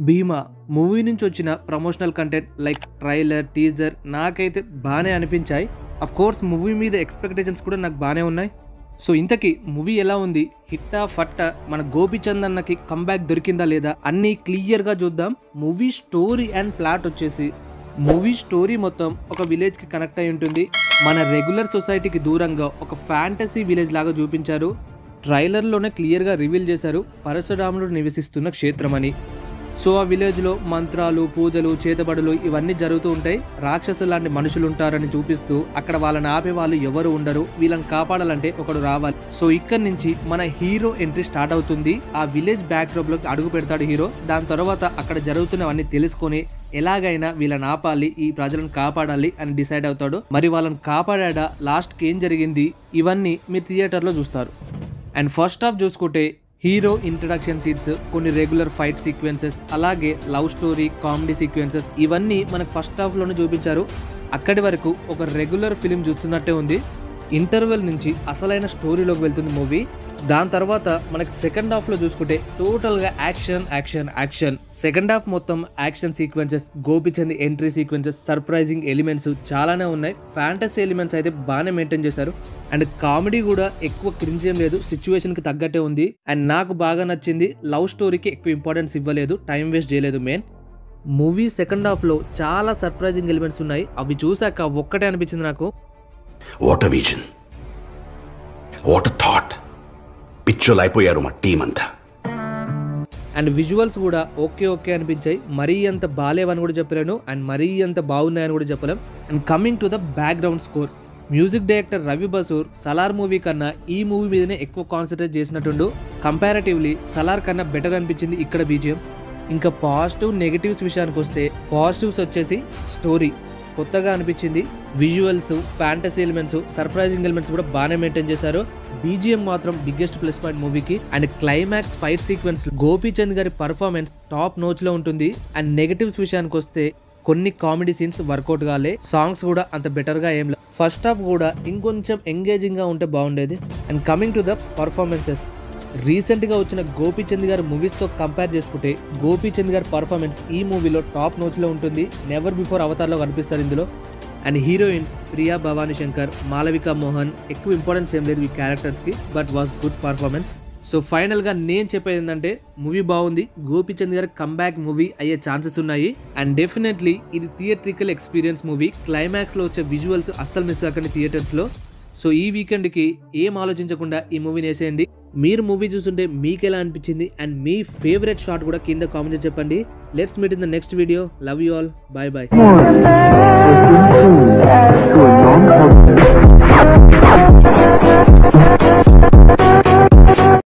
భీమా movie నుంచి వచ్చిన promotional content like trailer, teaser నాకైతే బాగానే అనిపించాయి. అఫ్ కోర్స్ మూవీ మీద ఎక్స్పెక్టేషన్స్ కూడా నాకు బాగానే ఉన్నాయి. సో ఇంతకీ మూవీ ఎలా ఉంది, హిట్టా ఫట్టా, మన గోపీచంద్ అన్నకి కంబ్యాక్ దొరికిందా లేదా అన్నీ క్లియర్గా చూద్దాం. మూవీ స్టోరీ అండ్ ప్లాట్ వచ్చేసి, మూవీ స్టోరీ మొత్తం ఒక విలేజ్కి కనెక్ట్ అయి ఉంటుంది. మన రెగ్యులర్ సొసైటీకి దూరంగా ఒక ఫ్యాంటసీ విలేజ్ లాగా చూపించారు. ట్రైలర్లోనే క్లియర్గా రివీల్ చేశారు పరశురాముడు నివసిస్తున్న క్షేత్రం అని. సో ఆ విలేజ్లో మంత్రాలు, పూజలు, చేతబడులు ఇవన్నీ జరుగుతూ ఉంటాయి. రాక్షసులు లాంటి మనుషులు ఉంటారని చూపిస్తూ అక్కడ వాళ్ళని ఆపే వాళ్ళు ఎవరు ఉండరు. వీళ్ళని కాపాడాలంటే ఒకడు రావాలి. సో ఇక్కడ నుంచి మన హీరో ఎంట్రీ స్టార్ట్ అవుతుంది. ఆ విలేజ్ బ్యాక్ డ్రాప్ లోకి అడుగు పెడతాడు హీరో. దాని తర్వాత అక్కడ జరుగుతున్నవన్నీ తెలుసుకొని ఎలాగైనా వీళ్ళని ఆపాలి, ఈ ప్రజలను కాపాడాలి అని డిసైడ్ అవుతాడు. మరి వాళ్ళని కాపాడా, లాస్ట్కి ఏం జరిగింది, ఇవన్నీ మీరు థియేటర్లో చూస్తారు. అండ్ ఫస్ట్ హాఫ్ చూసుకుంటే హీరో ఇంట్రడక్షన్ సీన్స్, కొన్ని రెగ్యులర్ ఫైట్ సీక్వెన్సెస్, అలాగే లవ్ స్టోరీ, కామెడీ సీక్వెన్సెస్ ఇవన్నీ మనకు ఫస్ట్ హాఫ్లోనే చూపించారు. అక్కడి వరకు ఒక రెగ్యులర్ ఫిలిం చూస్తున్నట్టే ఉంది. ఇంటర్వెల్ నుంచి అసలైన స్టోరీలోకి వెళ్తుంది మూవీ. దాని తర్వాత మనకి సెకండ్ హాఫ్లో చూసుకుంటే టోటల్గా action action action. Second half మొత్తం action sequences, Gopichand entry sequences, surprising elements చాలానే ఉన్నాయి. ఫ్యాంటసీ ఎలిమెంట్స్ అయితే బాగానే మెయింటైన్ చేశారు. అండ్ కామెడీ కూడా ఎక్కువ క్రింజ్ ఏం లేదు, సిచ్యువేషన్కి తగ్గట్టే ఉంది. అండ్ నాకు బాగా నచ్చింది, లవ్ స్టోరీకి ఎక్కువ ఇంపార్టెన్స్ ఇవ్వలేదు, టైం వేస్ట్ చేయలేదు. మెయిన్ మూవీ సెకండ్ హాఫ్లో చాలా సర్ప్రైజింగ్ ఎలిమెంట్స్ ఉన్నాయి. అవి చూసాక ఒక్కటే అనిపించింది నాకు, what a vision, what a thought. పిక్చర్లు అయిపోయారు మా టీం అంతా. అండ్ విజువల్స్ కూడా ఓకే అనిపించాయి. మరీ అంత బాగాలేవని కూడా చెప్పలేను, అండ్ మరీ అంత బాగున్నాయని కూడా చెప్పలేం. And coming to the background score, music director Ravi Basur Salaar movie కన్నా ఈ మూవీ మీదనే ఎక్కువ కాన్సన్ట్రేట్ చేసినట్టుండు. కంపారిటివ్లీ సలార్ కన్నా బెటర్ అనిపించింది ఇక్కడ బీజిఎం. ఇంకా పాజిటివ్ నెగిటివ్స్ విషయానికి వస్తే, పాజిటివ్స్ వచ్చేసి స్టోరీ కొత్తగా అనిపించింది, visuals, fantasy elements, surprising elements కూడా బాగానే మెయింటైన్ చేశారు. బీజిఎం మాత్రం బిగ్గెస్ట్ ప్లస్ పాయింట్ మూవీకి. And climax fight sequence, Gopichand గారి పర్ఫార్మెన్స్ టాప్ నోచ్ లో ఉంటుంది. అండ్ నెగటివ్స్ విషయానికి వస్తే కొన్ని కామెడీ సీన్స్ వర్కౌట్ కాలే, సాంగ్స్ కూడా అంత బెటర్ గా ఏం లేదు. ఫస్ట్ హాఫ్ కూడా ఇంకొంచెం ఎంగేజింగ్ గా ఉంటే బాగుండేది. And coming to the performances, recent గా వచ్చిన గోపీచంద్ గారి మూవీస్ తో కంపేర్ చేసుకుంటే గోపీచంద్ గారి పర్ఫార్మెన్స్ ఈ మూవీలో టాప్ నోచ్ లో ఉంటుంది. నెవర్ బిఫోర్ అవతార్ లో కనిపిస్తారు ఇందులో. అండ్ హీరోయిన్స్ ప్రియా భవానీ శంకర్, మాలవిక మోహన్, ఎక్కువ ఇంపార్టెన్స్ ఏం లేదు ఈ క్యారెక్టర్స్ కి, but was good performance. So final గా నేను చెప్పేది ఏంటంటే, మూవీ బాగుంది, గోపీచంద్ గారి కంబ్యాక్ మూవీ అయ్యే ఛాన్సెస్ ఉన్నాయి. అండ్ డెఫినెట్లీ ఇది థియేట్రికల్ ఎక్స్పీరియన్స్ మూవీ. క్లైమాక్స్ లో వచ్చే విజువల్స్ అస్సలు మిస్ అవ్వకండి థియేటర్స్ లో. సో ఈ వీకెండ్ కి ఏం ఆలోచించకుండా ఈ మూవీని వేసేయండి. మీరు మూవీ చూస్తుంటే మీకు ఎలా అనిపించింది అండ్ మీ ఫేవరెట్ షాట్ కూడా కింద కామెంట్ చేసి చెప్పండి. Let's meet in the next video. Love you all. By by.